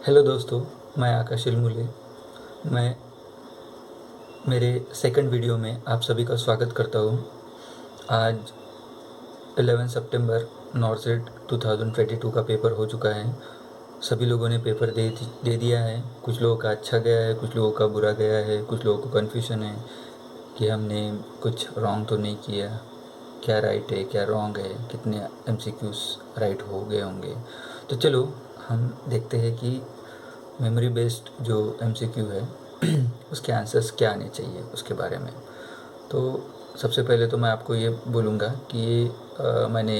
Hello दोस्तों, मैं आकाश इल्मुले। मैं मेरे सेकंड वीडियो में आप सभी का स्वागत करता हूँ। आज 11 सितंबर नॉर्सेट 2022 का पेपर हो चुका है। सभी लोगों ने पेपर दे दिया है। कुछ लोगों का अच्छा गया है, कुछ लोगों का बुरा गया है, कुछ लोगों को कन्फ्यूजन है कि हमने कुछ रॉन्ग तो नहीं किया, क्या राइट है क्या रॉन्ग है, कितने एमसीक्यूज राइट हो गए होंगे। तो चलो हम देखते हैं कि मेमोरी बेस्ड जो एमसीक्यू है उसके आंसर्स क्या आने चाहिए उसके बारे में। तो सबसे पहले तो मैं आपको ये बोलूँगा कि मैंने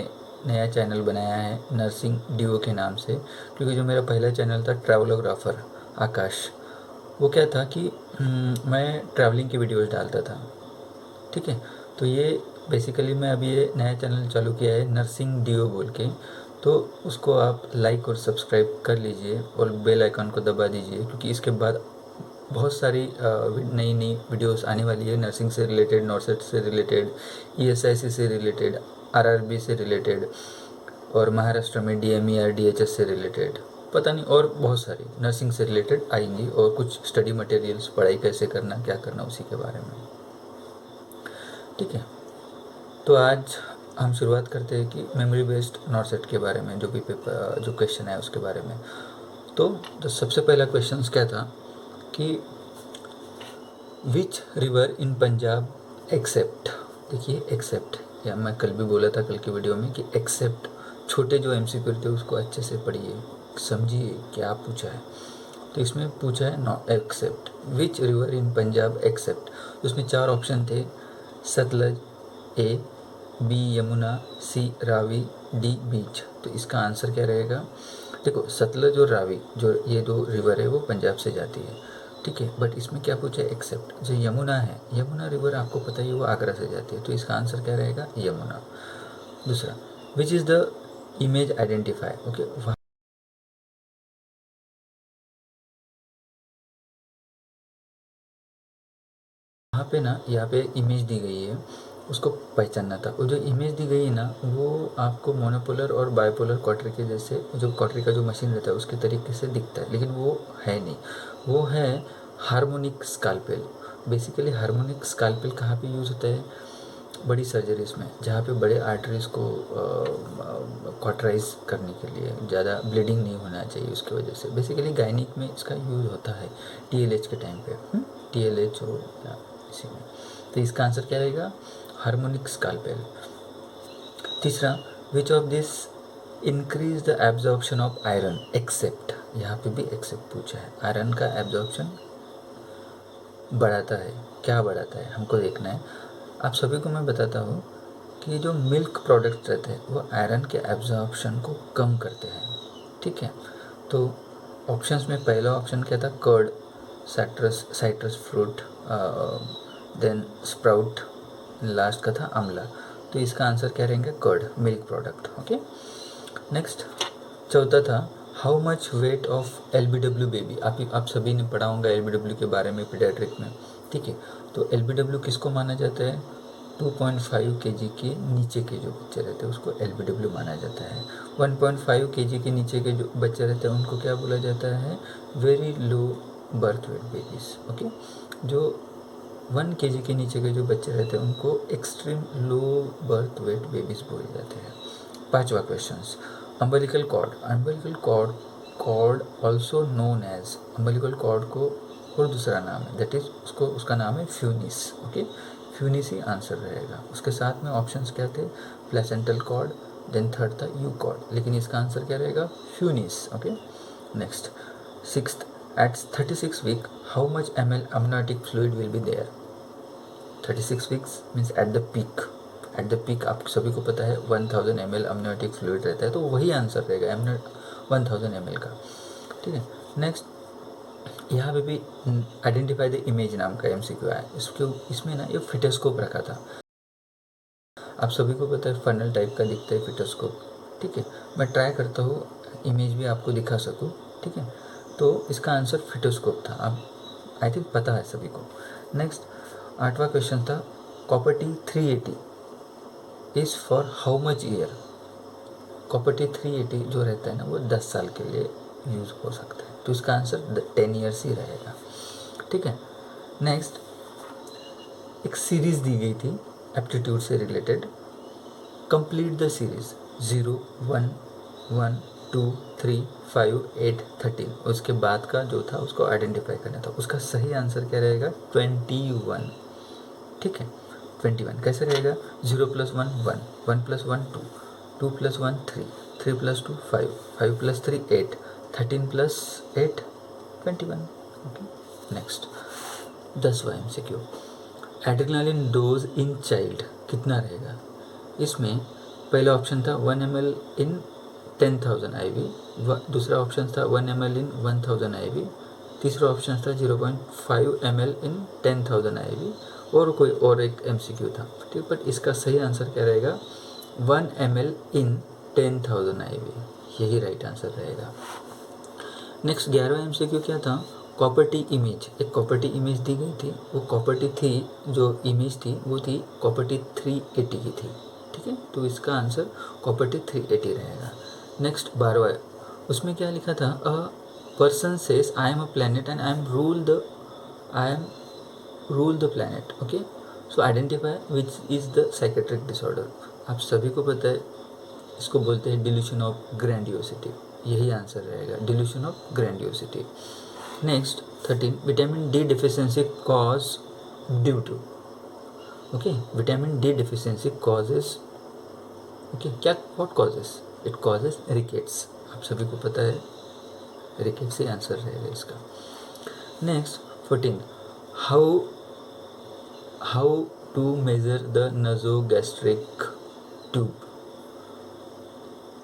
नया चैनल बनाया है नर्सिंग डीओ के नाम से, क्योंकि जो मेरा पहला चैनल था ट्रैवलोग्राफर आकाश, वो क्या था कि मैं ट्रैवलिंग की वीडियोस डालता था। ठीक है, तो ये बेसिकली मैं अभी ये नया चैनल चालू किया है नर्सिंग डीओ बोल के। तो उसको आप लाइक और सब्सक्राइब कर लीजिए और बेल आइकन को दबा दीजिए, क्योंकि इसके बाद बहुत सारी नई नई वीडियोस आने वाली है नर्सिंग से रिलेटेड, नॉर्सेट से रिलेटेड, ईएसआईसी से रिलेटेड, आरआरबी से रिलेटेड, और महाराष्ट्र में डीएमईआर डीएचएस से रिलेटेड, पता नहीं और बहुत सारी नर्सिंग से रिलेटेड आएंगी, और कुछ स्टडी मटेरियल्स, पढ़ाई कैसे करना क्या करना उसी के बारे में। ठीक है, तो आज हम शुरुआत करते हैं कि मेमोरी बेस्ड नॉर्सेट के बारे में, जो भी पेपर जो क्वेश्चन है उसके बारे में। तो सबसे पहला क्वेश्चन क्या था कि which river in Punjab except, देखिए एक्सेप्ट, या मैं कल भी बोला था कल की वीडियो में कि एक्सेप्ट, छोटे जो एमसीक्यू थे उसको अच्छे से पढ़िए, समझिए क्या पूछा है। तो इसमें पूछा है not except, which river in Punjab except. उसमें चार ऑप्शन थे, Sutlej, A, B Yamuna, C Ravi, D Beas. तो इसका आंसर क्या रहेगा? देखो, सतलज और रावी जो ये दो रिवर है वो पंजाब से जाती है, ठीक है, बट इसमें क्या पूछा है? एक्सेप्ट जो यमुना है, यमुना रिवर आपको पता ही है वो आगरा से जाती है, तो इसका आंसर क्या रहेगा? यमुना। दूसरा, विच is the image identify, okay, वहाँ पे ना, यहाँ पे इमेज दी गई है, उसको पहचानना था। और जो इमेज दी गई है ना, वो आपको मोनोपोलर और बाइपोलर क्वार्टर के जैसे, जो क्वार्टर का जो मशीन रहता है उसके तरीके से दिखता है, लेकिन वो है नहीं, वो है हार्मोनिक स्काल्पेल। बेसिकली हार्मोनिक स्काल्पेल कहाँ पे यूज़ होता है? बड़ी सर्जरीज में, जहाँ पे बड़े आर्टरीज को क्वार्टराइज करने के लिए, ज़्यादा ब्लीडिंग नहीं होना चाहिए उसकी वजह से। बेसिकली गायनिक में इसका यूज़ होता है टीएलएच के टाइम पे, टीएलएच हो या इसी में। तो इसका आंसर क्या रहेगा? Harmonic scalpel. तीसरा, which of this increase the absorption of iron except, यहाँ पे भी एक्सेप्ट पूछा है। आयरन का एब्जॉर्प्शन बढ़ाता है, क्या बढ़ाता है हमको देखना है। आप सभी को मैं बताता हूँ कि जो मिल्क प्रोडक्ट्स रहते हैं वो आयरन के एब्जॉर्प्शन को कम करते हैं, ठीक है। तो ऑप्शंस में पहला ऑप्शन क्या था? Curd, citrus fruit, then sprout, last का था आंवला। तो इसका आंसर क्या रहेंगे? Curd, milk product, okay. Next, चौथा था how much weight of LBW baby. आप सभी ने पढ़ा होगा एलबीडब्ल्यू के बारे में पीडियाट्रिक में, ठीक है। तो एलबीडब्ल्यू किसको माना जाता है? 2.5 kg के नीचे के जो बच्चे रहते हैं उसको एलबीडब्ल्यू माना जाता है। 1.5 kg के नीचे के जो बच्चे रहते हैं उनको क्या बोला जाता है? Very low birth weight babies, okay. जो 1 kg के नीचे के जो बच्चे रहते हैं उनको extreme low birth weight babies बोले जाते हैं। पांचवा question, umbilical cord. Umbilical cord, cord also known as, umbilical cord को और दूसरा नाम है, दैट इज उसको, उसका नाम है फ्यूनिस, ओके। फ्यूनिस ही आंसर रहेगा। उसके साथ में ऑप्शंस क्या थे? प्लेसेंटल कॉर्ड, देन थर्ड था यू कॉर्ड, लेकिन इसका आंसर क्या रहेगा? Funis, okay. Next, sixth, at 36 week how much ml amniotic fluid will be there? 36 weeks means at the peak, at the peak आप सभी को पता है 1000 ml amniotic fluid रहता है, तो वही आंसर रहेगा 1000 ml का, ठीक है। नेक्स्ट, यहाँ पे भी आइडेंटिफाई द इमेज नाम का एमसीक्यू है। इसमें ना ये फिटोस्कोप रखा था। आप सभी को पता है फनल टाइप का दिखता है फिटोस्कोप, ठीक है। मैं ट्राई करता हूँ इमेज भी आपको दिखा सकूँ, ठीक है। तो इसका आंसर फिटोस्कोप था, आप आई थिंक पता है सभी को। नेक्स्ट, आठवां क्वेश्चन था copper T 380 is for how much year? Copper T 380 जो रहता है ना वो 10 साल के लिए यूज़ हो सकता है। तो इसका आंसर 10 ईयर्स ही रहेगा। ठीक है। नेक्स्ट, एक सीरीज़ दी गई थी एप्टीट्यूड से रिलेटेड, कंप्लीट द सीरीज 0 1 1 2 3 5 8 13, उसके बाद का जो था उसको आइडेंटिफाई करना था। उसका सही आंसर क्या रहेगा? 21। ठीक है, 21 कैसे रहेगा? 0 + 1 1, 1 + 1 2, 2 + 1 3, 3 + 2 5, 5 + 3 8, 13 + 8 21। ओके, नेक्स्ट 10वां MCQ, adrenaline dose in child कितना रहेगा? इसमें पहला ऑप्शन था 1 ml इन 10,000 IV, दूसरा ऑप्शन था 1 ml इन 1000 IV, तीसरा ऑप्शन था 0.5 ml इन 10,000 IV, और कोई और एक MCQ था। ठीक, बट इसका सही आंसर क्या रहेगा? 1 ml इन 10,000 IV, यही राइट आंसर रहेगा। नेक्स्ट 11वां MCQ क्या था? कॉपर्टी इमेज, एक कॉपर्टी इमेज दी गई थी, वो कॉपर्टी थी, जो इमेज थी वो थी कॉपर्टी 380 की थी। ठीक है, तो इसका आंसर कॉपर्टी 380 रहेगा। नेक्स्ट 12वां, उसमें क्या लिखा था? A person says I am a planet and I am rule the planet. Okay, so identify which is the psychiatric disorder. आप सभी को पता है, इसको बोलते हैं डिल्यूशन ऑफ ग्रैंडियोसिटी, यही आंसर रहेगा, delusion of grandiosity. Next 13, vitamin D deficiency cause due to. Okay, vitamin D deficiency causes, okay, क्या, what causes? It causes rickets, आप सभी को पता है, रिकेट्स ही आंसर रहेगा इसका। Next 14, how to measure the nasogastric tube,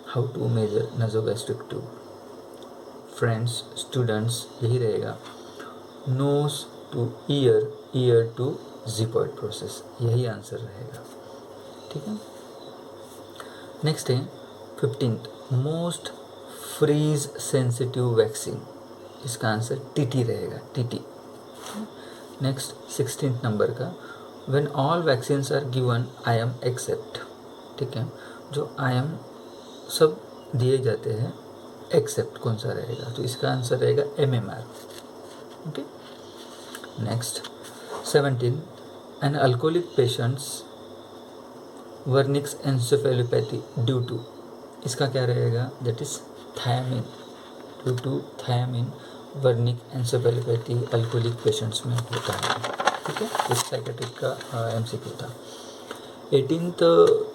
how to measure nasogastric tube? Friends, students, यही रहेगा, nose to ear, ear to xiphoid process, यही आंसर रहेगा। ठीक है। नेक्स्ट है 15th, most freeze sensitive vaccine, इसका आंसर TT रहेगा, TT। नेक्स्ट 16th नंबर का, when all vaccines are given I M except. ठीक है, जो आई एम सब दिए जाते हैं, एक्सेप्ट कौन सा रहेगा? तो इसका आंसर रहेगा MMR। Okay, next 17, an alcoholic patients Wernicke's encephalopathy due to, इसका क्या रहेगा? That is thiamine, due to thiamine Wernicke encephalopathy alcoholic patients में होता है। ठीक है, इस साइकेट्रिक का MCQ था। 18th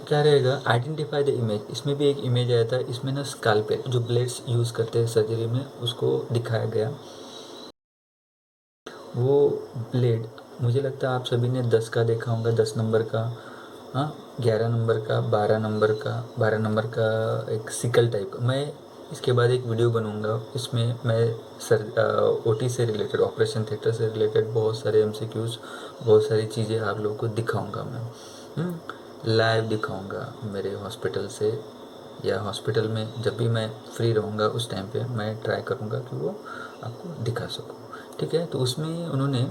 क्या रहेगा? आइडेंटिफाई द इमेज, इसमें भी एक इमेज आया था, इसमें ना स्काल्पेल, जो ब्लेड्स यूज़ करते हैं सर्जरी में, उसको दिखाया गया। वो ब्लेड, मुझे लगता है आप सभी ने 10 का देखा होगा, 10 नंबर का, हाँ, 11 नंबर का, 12 नंबर का, 12 नंबर का एक सिकल टाइप का। मैं इसके बाद एक वीडियो बनूंगा, इसमें मैं OT से रिलेटेड, ऑपरेशन थिएटर से रिलेटेड बहुत सारे MCQs, बहुत सारी चीज़ें आप लोगों को दिखाऊंगा मैं, लाइव दिखाऊंगा मेरे हॉस्पिटल से, या हॉस्पिटल में जब भी मैं फ्री रहूँगा उस टाइम पे मैं ट्राई करूँगा कि वो आपको दिखा सकूँ। ठीक है, तो उसमें उन्होंने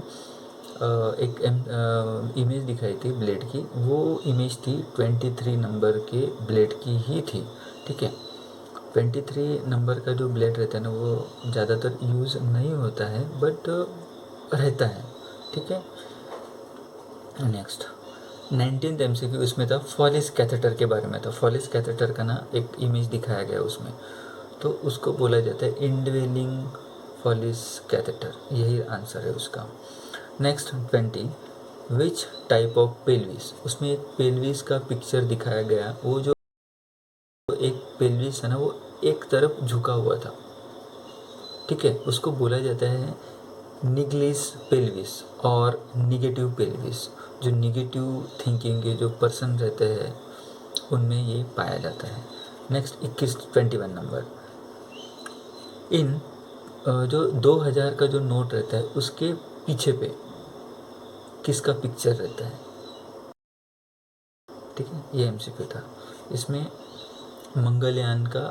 एक इमेज दिखाई थी ब्लेड की, वो इमेज थी 23 नंबर के ब्लेड की ही थी। ठीक है, 23 नंबर का जो ब्लेड रहता है ना, वो ज़्यादातर यूज़ नहीं होता है, बट रहता है। ठीक है। नेक्स्ट 19th MCQ इसमें था, फॉलिस कैथेटर के बारे में था। फॉलिस कैथेटर का ना एक इमेज दिखाया गया उसमें, तो उसको बोला जाता है इंडवेलिंग फॉलिस कैथेटर, यही आंसर है उसका। Next 20, which type of pelvis, उसमें एक पेल्विस का पिक्चर दिखाया गया, वो जो एक पेल्विस है ना, वो एक तरफ झुका हुआ था। ठीक है, उसको बोला जाता है निग्लिस पेल्विस और निगेटिव पेल्विस। जो निगेटिव थिंकिंग के जो पर्सन रहते हैं उनमें ये पाया जाता है। नेक्स्ट 21 नंबर, इन जो 2000 का जो नोट रहता है उसके पीछे पे किसका पिक्चर रहता है? ठीक है, ये MCQ था। इसमें मंगलयान का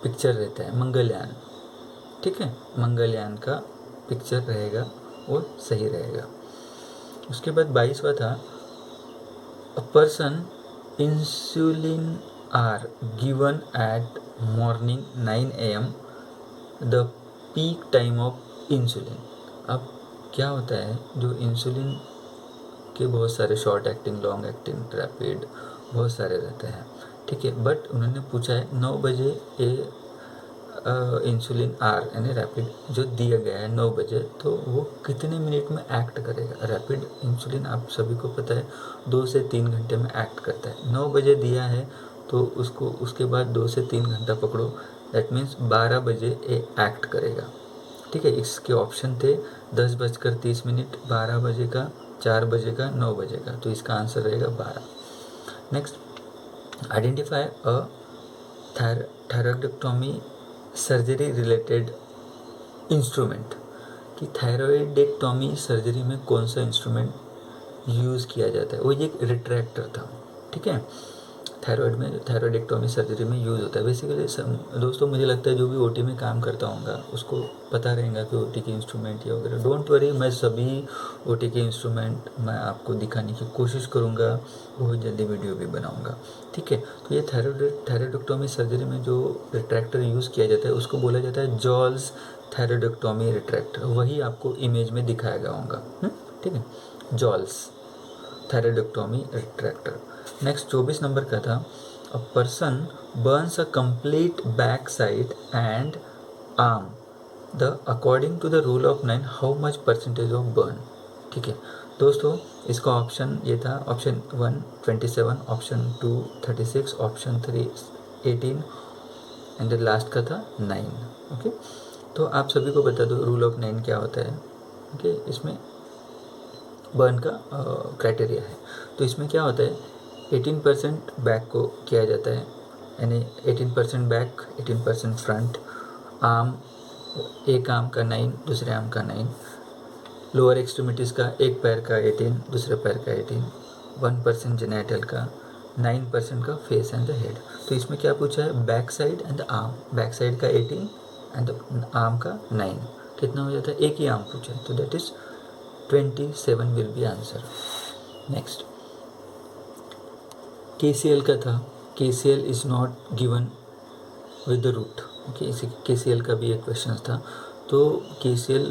पिक्चर रहता है, मंगलयान। ठीक है, मंगलयान का पिक्चर रहेगा, वो सही रहेगा। उसके बाद 22वां था, a person insulin are given at morning 9 AM the peak time of insulin. अब क्या होता है, जो इंसुलिन के बहुत सारे short acting, long acting, rapid बहुत सारे रहते हैं, ठीक है, बट उन्होंने पूछा है 9 बजे इंसुलिन आर यानी रैपिड जो दिया गया है 9 बजे, तो वो कितने मिनट में एक्ट करेगा। रैपिड इंसुलिन आप सभी को पता है 2 से 3 घंटे में एक्ट करता है। 9 बजे दिया है तो उसको उसके बाद 2 से 3 घंटा पकड़ो, दैट मीन्स 12 बजे ये एक्ट करेगा, ठीक है। इसके ऑप्शन थे 10:30, 12 बजे का, 4 बजे का, 9 बजे का, तो इसका आंसर रहेगा 12। Next, identify a thyroidectomy surgery related instrument, कि थायरॉइडेक्टोमी सर्जरी में कौन सा इंस्ट्रूमेंट यूज़ किया जाता है। वो एक रिट्रैक्टर था, ठीक है, थायरॉइडेक्टोमी सर्जरी में यूज़ होता है। बेसिकली दोस्तों मुझे लगता है जो भी ओटी में काम करता होगा उसको पता रहेगा कि ओटी के इंस्ट्रूमेंट या वगैरह। डोंट वरी, मैं सभी ओटी के इंस्ट्रूमेंट मैं आपको दिखाने की कोशिश करूँगा, बहुत जल्दी वीडियो भी बनाऊँगा, ठीक है। तो ये थायरॉइडेक्टोमी सर्जरी में जो रिट्रैक्टर यूज़ किया जाता है उसको बोला जाता है जॉल्स थायरॉइडेक्टोमी रिट्रैक्टर, वही आपको इमेज में दिखाया गया होगा, ठीक है, Joll's thyroidectomy retractor. Next 24 number का था, a person burns a complete back side and arm the according to the rule of 9 how much percentage of burn, ठीक है। दोस्तों इसका ऑप्शन ये था, option 1 27, option 2 36, option 3 18 and last का था 9, ओके। तो आप सभी को बता दो रूल ऑफ 9 क्या होता है, ओके। इसमें बर्न का क्राइटेरिया है, तो इसमें क्या होता है 18% बैक को किया जाता है, यानी 18% बैक, 18% फ्रंट, आर्म, एक आर्म का 9, दूसरे आर्म का 9, लोअर एक्सट्रीमिटीज़ का एक पैर का 18, दूसरे पैर का 18, 1% जेनिटल का, 9% का फेस एंड द हेड। तो इसमें क्या पूछा है, back side and the arm, back side का 18 एंड आर्म का 9, कितना हो जाता है, एक ही आर्म पूछा है, तो that is 27 will be answer. Next KCL का था, KCL is not given with the route, okay. इसी KCL का भी एक क्वेश्चन था, तो KCL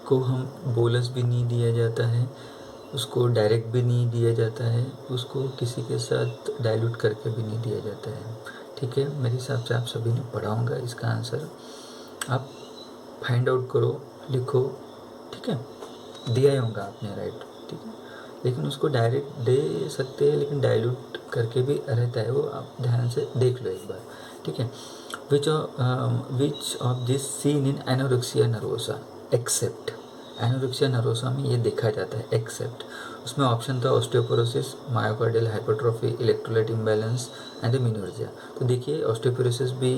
को हम बोलस भी नहीं दिया जाता है, उसको डायरेक्ट भी नहीं दिया जाता है, उसको किसी के साथ डाइल्यूट करके भी नहीं दिया जाता है, ठीक है। मेरे हिसाब से आप सभी ने पढ़ा होगा, इसका आंसर आप फाइंड आउट करो, लिखो, ठीक है, दिया होगा आपने, राइट, ठीक है। लेकिन उसको डायरेक्ट दे सकते हैं, लेकिन डाइल्यूट करके भी रहता है, वो आप ध्यान से देख लो एक बार, ठीक है। Which of this seen in anorexia nervosa except, anorexia nervosa में ये देखा जाता है एक्सेप्ट। उसमें ऑप्शन था osteoporosis, myocardial hypertrophy, electrolyte imbalance and amenorrhoea. तो देखिए ऑस्टियोपोरोसिस भी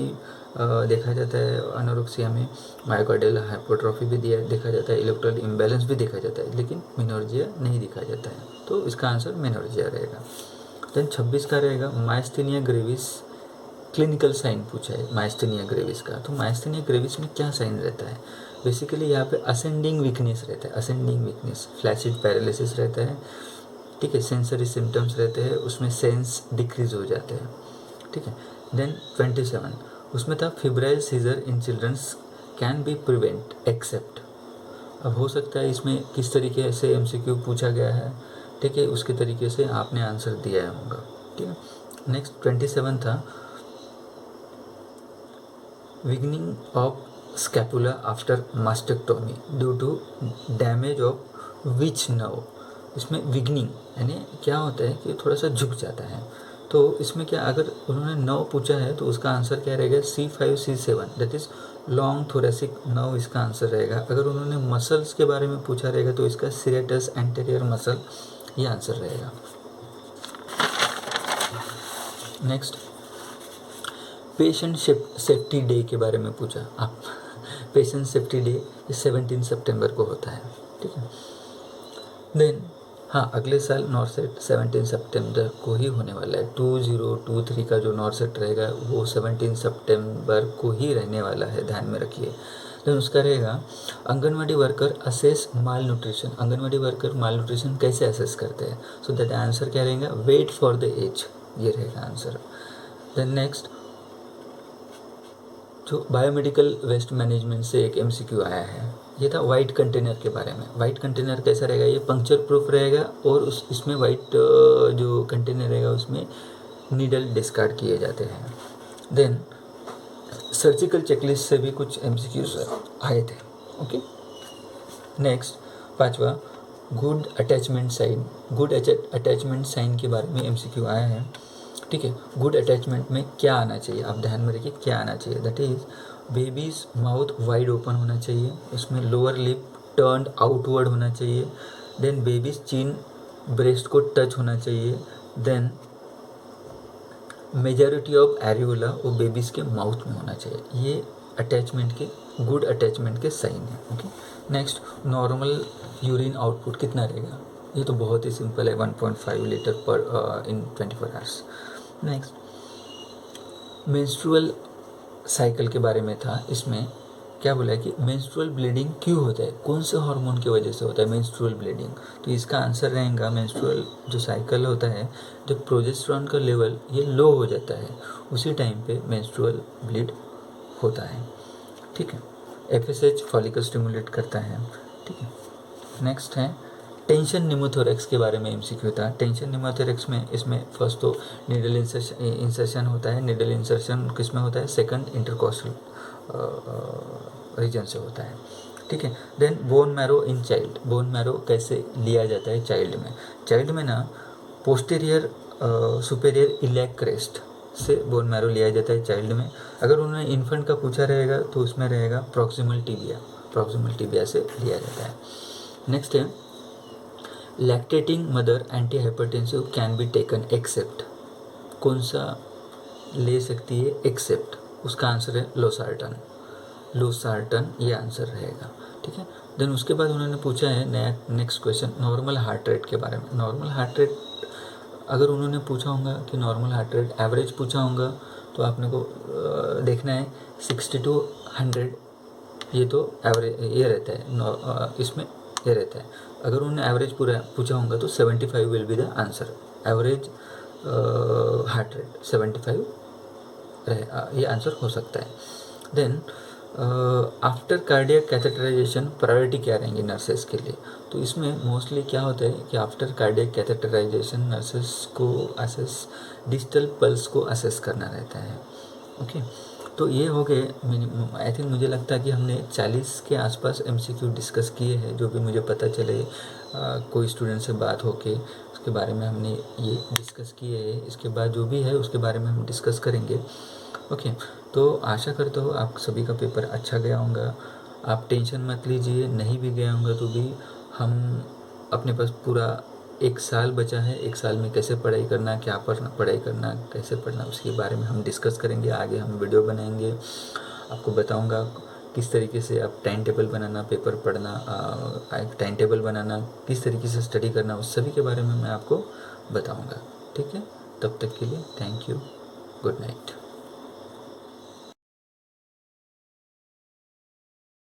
देखा जाता है एनोरेक्सिया में, मायोकार्डियल हाइपरट्रोफी भी देखा जाता है, इलेक्ट्रोलाइट इम्बैलेंस भी देखा जाता है, लेकिन मिनोर्जिया नहीं दिखा जाता है, तो इसका आंसर मिनोर्जिया रहेगा। देन 26 का रहेगा माइस्थेनिया ग्रेविस, क्लिनिकल साइन पूछा है माइस्थेनिया ग्रेविस का। तो माइस्थेनिया ग्रेविस में क्या साइन रहता है, बेसिकली यहाँ पे असेंडिंग वीकनेस रहता है, असेंडिंग वीकनेस, फ्लैसिड पैरालिसिस रहता है, ठीक है, सेंसरी सिम्टम्स रहते हैं, उसमें सेंस डिक्रीज हो जाते हैं, ठीक है। देन 27 उसमें था febrile seizure in childrens can be prevent except. अब हो सकता है इसमें किस तरीके से MCQ पूछा गया है, ठीक है, उसके तरीके से आपने आंसर दिया होगा, ठीक है। नेक्स्ट 27 था winging of scapula after mastectomy due to damage of which nerve. इसमें विगनिंग यानी क्या होता है कि थोड़ा सा झुक जाता है, तो इसमें क्या, अगर उन्होंने नर्व पूछा है तो उसका आंसर क्या रहेगा, C5 C7, that is long thoracic nerve इसका आंसर रहेगा। अगर उन्होंने मसल्स के बारे में पूछा रहेगा तो इसका सीरेटस एंटेरियर मसल ये आंसर रहेगा। नेक्स्ट पेशेंट सेफ्टी डे के बारे में पूछा आप, पेशेंट सेफ्टी डे 17 सितंबर को होता है, ठीक है। देन हाँ, अगले साल नॉर्सेट 17 सितंबर को ही होने वाला है, 2023 का जो नॉर्सेट रहेगा वो 17 सितंबर को ही रहने वाला है, ध्यान में रखिए। देन उसका रहेगा आंगनवाड़ी वर्कर असेस माल न्यूट्रिशन, आंगनवाड़ी वर्कर माल न्यूट्रिशन कैसे असेस करते हैं, सो दैट आंसर क्या रहेगा, वेट फॉर द एज, ये रहेगा आंसर। देन नेक्स्ट जो बायोमेडिकल वेस्ट मैनेजमेंट से एक एमसीक्यू आया है, ये था वाइट कंटेनर के बारे में। वाइट कंटेनर कैसा रहेगा, ये पंक्चर प्रूफ रहेगा और इसमें वाइट जो कंटेनर रहेगा उसमें नीडल डिस्कार्ड किए जाते हैं। देन सर्जिकल चेकलिस्ट से भी कुछ एमसीक्यूज आए थे। ओके, नेक्स्ट 5वां good attachment sign. Good attachment sign के बारे में एमसीक्यू आया है। ठीक है, गुड अटैचमेंट में क्या आना चाहिए, आप ध्यान में रखिए क्या आना चाहिए। That is babies mouth wide open होना चाहिए, उसमें लोअर लिप टर्न्ड आउटवर्ड होना चाहिए। देन बेबीज चिन ब्रेस्ट को टच होना चाहिए। देन मेजॉरिटी ऑफ एरियोला वो बेबीज़ के माउथ में होना चाहिए। ये अटैचमेंट के गुड अटैचमेंट के साइन है। Okay, next normal urine output कितना रहेगा, ये तो बहुत ही सिंपल है, 1.5 लीटर पर इन 24 आवर्स। नेक्स्ट मेंस्ट्रुअल साइकिल के बारे में था। इसमें क्या बोला है कि मेंस्ट्रुअल ब्लीडिंग क्यों होता है, कौन से हार्मोन की वजह से होता है मेंस्ट्रुअल ब्लीडिंग। तो इसका आंसर रहेगा मेंस्ट्रुअल जो साइकिल होता है, जब प्रोजेस्टेरॉन का लेवल ये लो हो जाता है उसी टाइम पे मेंस्ट्रुअल ब्लीड होता है। ठीक है, एफएसएच फॉलिकल स्टिमुलेट करता है। ठीक है, नेक्स्ट है टेंशन निमोथोरेक्स के बारे में एमसीक्यू था। टेंशन निमोथोरेक्स में इसमें फर्स्ट तो निडल इंसर्शन होता है। निडल इंसर्शन किस में होता है, सेकंड इंटरकॉस्टल रीजन से होता है। ठीक है, then bone marrow in child. Bone marrow कैसे लिया जाता है चाइल्ड में, चाइल्ड में ना पोस्टीरियर सुपेरियर इलियाक क्रेस्ट से बोन मैरो लिया जाता है चाइल्ड में। अगर उन्होंने इन्फेंट का पूछा रहेगा तो उसमें रहेगा प्रॉक्सिमल टिबिया, प्रॉक्सिमल टिबिया से लिया जाता है। नेक्स्ट है lactating mother anti hypertensive can be taken except. कौन सा ले सकती है एक्सेप्ट, उसका आंसर है लोसार्टन। लोसार्टन ये आंसर रहेगा। ठीक है, देन उसके बाद उन्होंने पूछा है नया next question normal heart rate के बारे में। नॉर्मल हार्ट रेट अगर उन्होंने पूछा होगा कि नॉर्मल हार्ट रेट एवरेज पूछा होगा तो आपने को देखना है 60 to 100, ये तो एवरेज ये रहता है इसमें ये रहता है। अगर उन्होंने एवरेज पूरा पूछा होगा तो 75 will be the answer. Average heart rate 75 ये आंसर हो सकता है। Then after cardiac catheterization priority क्या रहेंगी नर्सेस के लिए, तो इसमें मोस्टली क्या होता है कि आफ्टर कार्डियक कैथेटराइजेशन नर्सेस को असेस डिजिटल पल्स को असेस करना रहता है। ओके, तो ये हो गए आई थिंक मुझे लगता है कि हमने 40 के आसपास एमसीक्यू डिस्कस किए हैं, जो भी मुझे पता चले कोई स्टूडेंट से बात होके उसके बारे में हमने ये डिस्कस किए हैं। इसके बाद जो भी है उसके बारे में हम डिस्कस करेंगे। ओके, तो आशा करता हूँ आप सभी का पेपर अच्छा गया होगा। आप टेंशन मत लीजिए, नहीं भी गया होगा तो भी हम अपने पास पूरा 1 साल बचा है। 1 साल में कैसे पढ़ाई करना, क्या पढ़ाई करना, कैसे पढ़ना, उसके बारे में हम डिस्कस करेंगे। आगे हम वीडियो बनाएंगे, आपको बताऊंगा किस तरीके से आप टाइम टेबल बनाना, पेपर पढ़ना, टाइम टेबल बनाना, किस तरीके से स्टडी करना, उस सभी के बारे में मैं आपको बताऊंगा। ठीक है, तब तक के लिए थैंक यू, गुड नाइट।